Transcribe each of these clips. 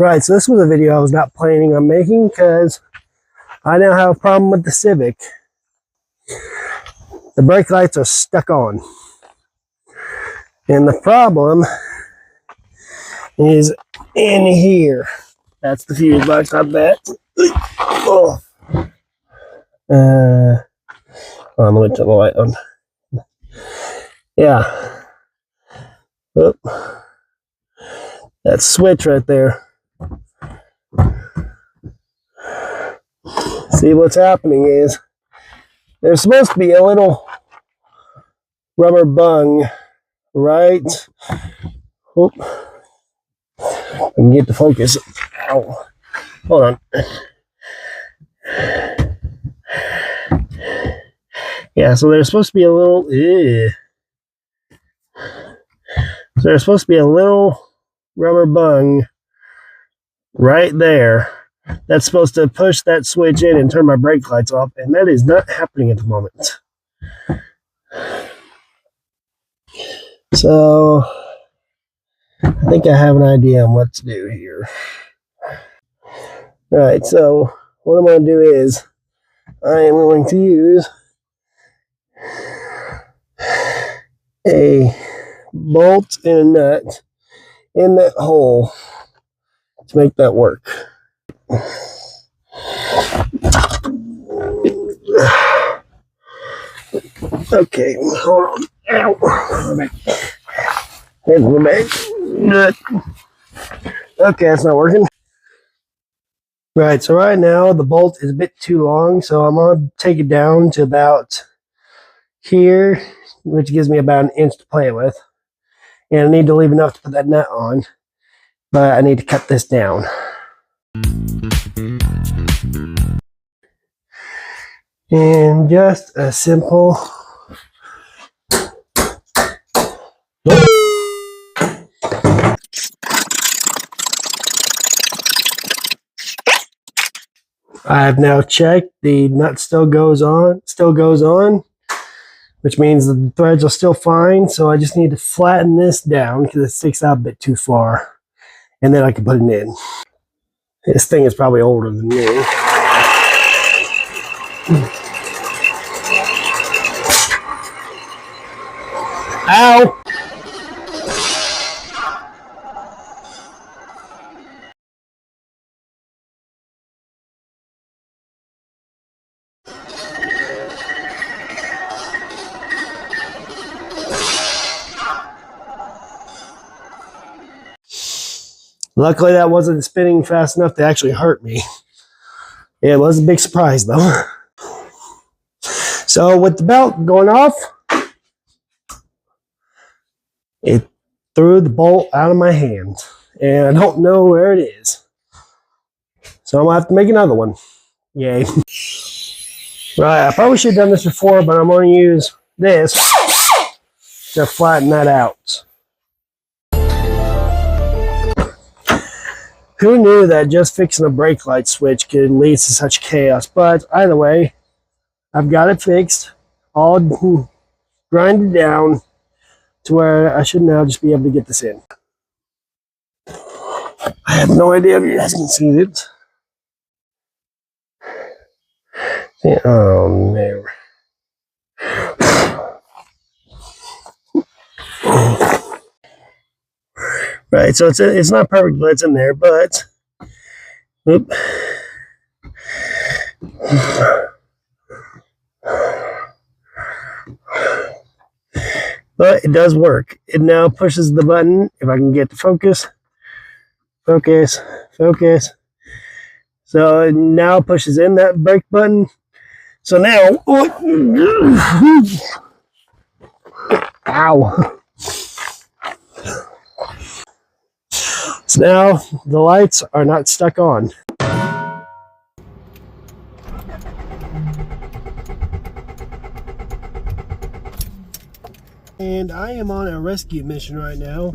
Right, so this was a video I was not planning on making because I now have a problem with the Civic. The brake lights are stuck on. And the problem is in here. That's the fuse box, I bet. Oh. I'm going to turn the light on. Yeah. Oop. That switch right there. See, what's happening is there's supposed to be a little rubber bung right. Oop. I can get the focus. Ow. Hold on. Yeah, so there's supposed to be a little. So there's supposed to be a little rubber bung right there that's supposed to push that switch in and turn my brake lights off, and that is not happening at the moment. So I think I have an idea on what to do here. Alright, so what I'm going to do is I am going to use a bolt and a nut in that hole to make that work. Okay, hold on. Ow. Here's the bag. Nut. Okay, that's not working. Right, so right now the bolt is a bit too long, so I'm going to take it down to about here, which gives me about an inch to play with. And I need to leave enough to put that nut on, but I need to cut this down. And just a simple I have now checked, the nut still goes on, which means the threads are still fine. So I just need to flatten this down because it sticks out a bit too far. And then I can put it in. This thing is probably older than me. Ow! Luckily, that wasn't spinning fast enough to actually hurt me. Yeah, it was a big surprise, though. So, with the belt going off, it threw the bolt out of my hand. And I don't know where it is. So, I'm going to have to make another one. Yay. Right, I probably should have done this before, but I'm going to use this to flatten that out. Who knew that just fixing a brake light switch could lead to such chaos? But either way, I've got it fixed, all grinded down to where I should now just be able to get this in. I have no idea if you guys can see it. Oh, no. Right, so it's not perfect, but it's in there, but oop. But it does work. It now pushes the button. If I can get the focus. So it now pushes in that brake button. So now, ow. So now the lights are not stuck on. And I am on a rescue mission right now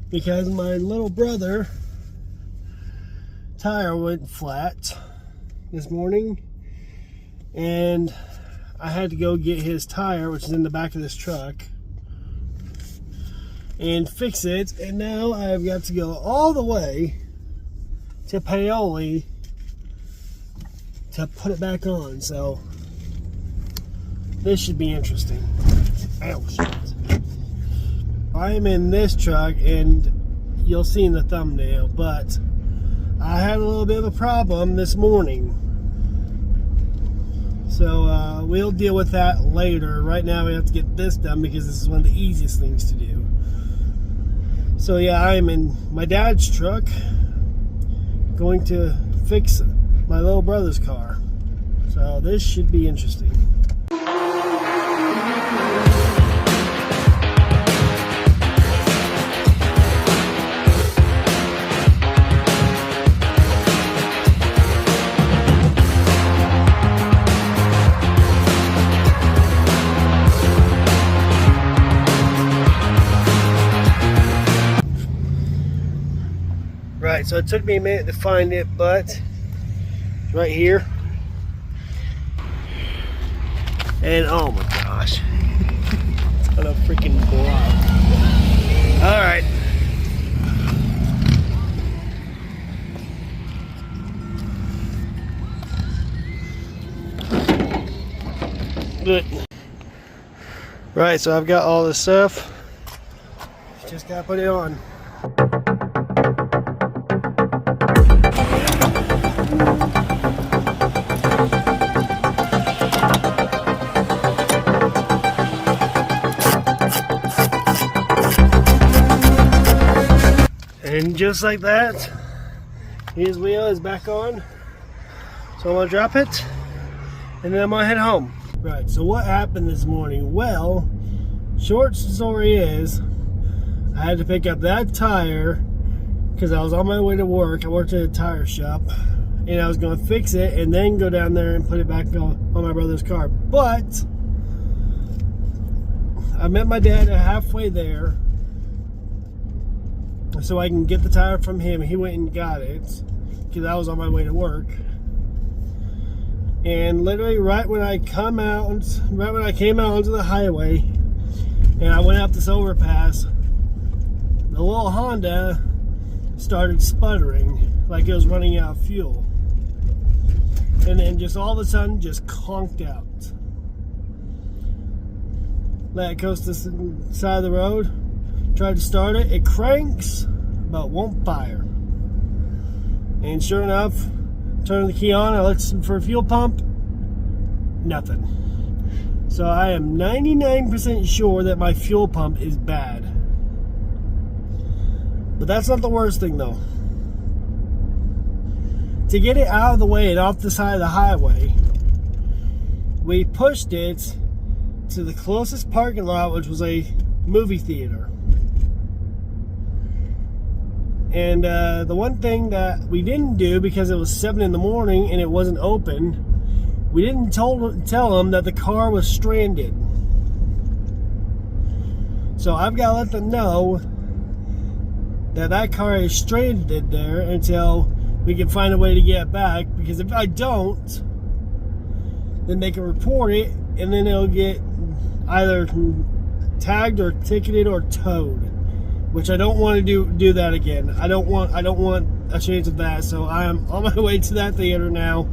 because my little brother tire went flat this morning, and I had to go get his tire, which is in the back of this truck, and fix it. And now I've got to go all the way to Paoli to put it back on. So this should be interesting. Ow, shit. I'm in this truck, and you'll see in the thumbnail, but I had a little bit of a problem this morning. So we'll deal with that later. Right now we have to get this done because this is one of the easiest things to do. So yeah, I'm in my dad's truck going to fix my little brother's car. So this should be interesting. Right, so it took me a minute to find it, but it's right here. And oh my gosh, it's gonna freaking blow. All right. Good. Right, so I've got all this stuff. Just gotta put it on. And just like that, his wheel is back on. So I'm gonna drop it, and then I'm gonna head home. Right, so what happened this morning? Well, short story is, I had to pick up that tire because I was on my way to work. I worked at a tire shop, and I was gonna fix it and then go down there and put it back on my brother's car. But I met my dad halfway there, so I can get the tire from him. He went and got it because I was on my way to work. And literally right when I came out onto the highway and I went up this overpass, the little Honda started sputtering like it was running out of fuel. And then just all of a sudden just conked out. Let it coast to the side of the road. Tried to start it, it cranks, but won't fire. And sure enough, turned the key on, I looked for a fuel pump, nothing. So I am 99% sure that my fuel pump is bad. But that's not the worst thing though. To get it out of the way and off the side of the highway, we pushed it to the closest parking lot, which was a movie theater. And the one thing that we didn't do, because it was 7 in the morning and it wasn't open, we didn't tell them that the car was stranded. So I've got to let them know that that car is stranded there until we can find a way to get it back. Because if I don't, then they can report it, and then it'll get either tagged or ticketed or towed. Which I don't want to do that again. I don't want a chance of that. So I am on my way to that theater now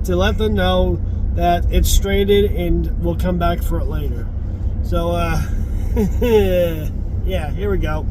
to let them know that it's stranded and we'll come back for it later. So yeah, here we go.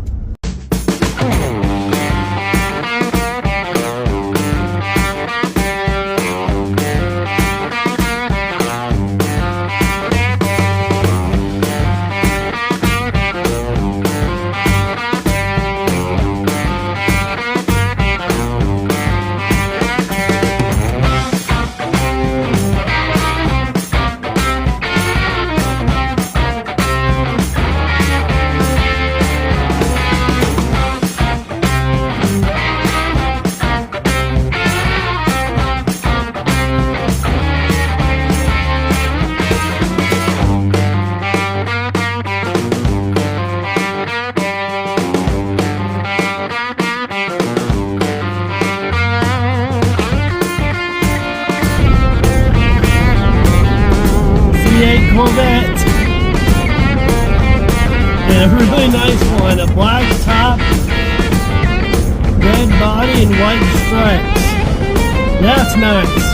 Corvette, and a really nice one, a black top, red red body and white stripes. That's nice.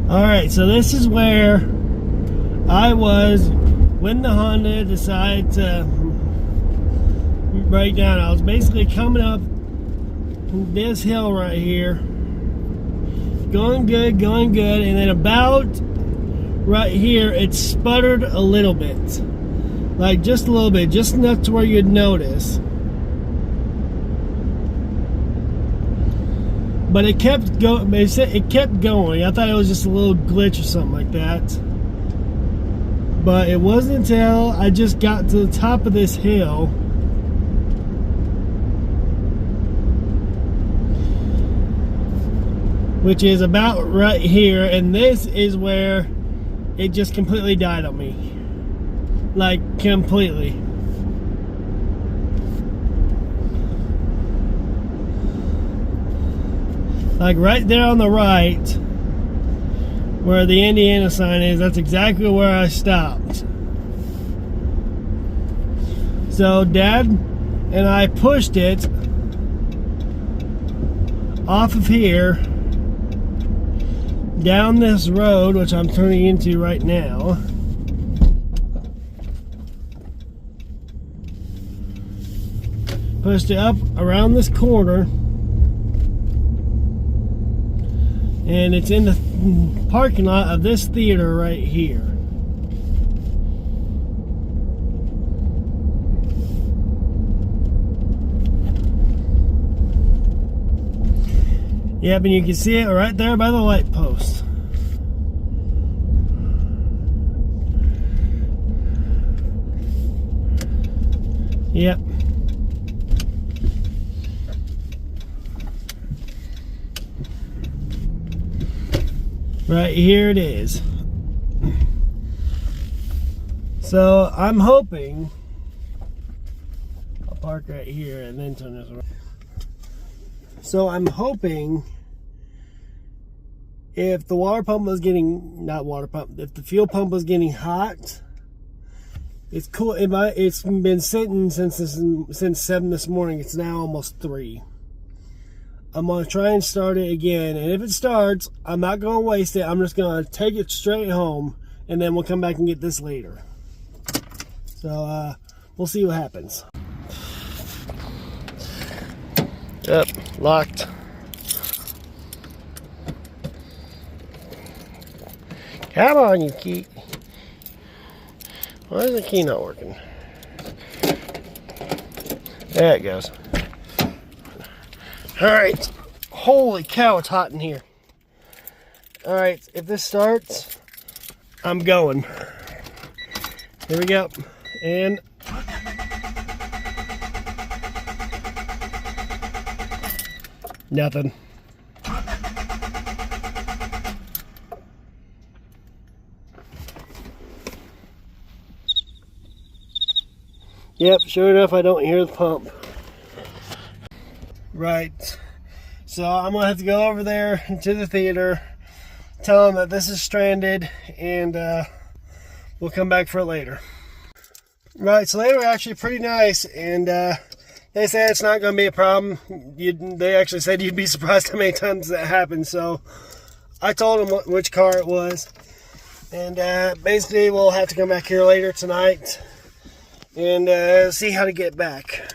Alright, so this is where I was when the Honda decided to break down. I was basically coming up this hill right here, going good, and then about right here it sputtered a little bit, like just a little bit, just enough to where you'd notice. But it kept going. It kept going. I thought it was just a little glitch or something like that. But it wasn't until I just got to the top of this hill which is about right here, and this is where it just completely died on me. Like, completely. Like right there on the right, where the Indiana sign is, that's exactly where I stopped. So Dad and I pushed it off of here, down this road, which I'm turning into right now. Pushed it up around this corner. And it's in the parking lot of this theater right here. Yep, and you can see it right there by the light post. Yep. Right here it is. So I'm hoping, I'll park right here and then turn this around. So I'm hoping if the water pump was getting, not water pump, if the fuel pump was getting hot, it's cool. It's been sitting since 7 this morning. It's now almost 3. I'm going to try and start it again, and if it starts, I'm not going to waste it. I'm just going to take it straight home, and then we'll come back and get this later. So, we'll see what happens. Yep, locked. Come on, you key. Why is the key not working? There it goes. Alright, holy cow, it's hot in here. Alright, if this starts, I'm going. Here we go. And nothing. Yep, sure enough, I don't hear the pump. Right, so I'm gonna have to go over there to the theater, tell them that this is stranded, and we'll come back for it later. Right, so they were actually pretty nice, and they said it's not gonna be a problem. They actually said you'd be surprised how many times that happened. So I told them which car it was, and basically we'll have to come back here later tonight and see how to get back.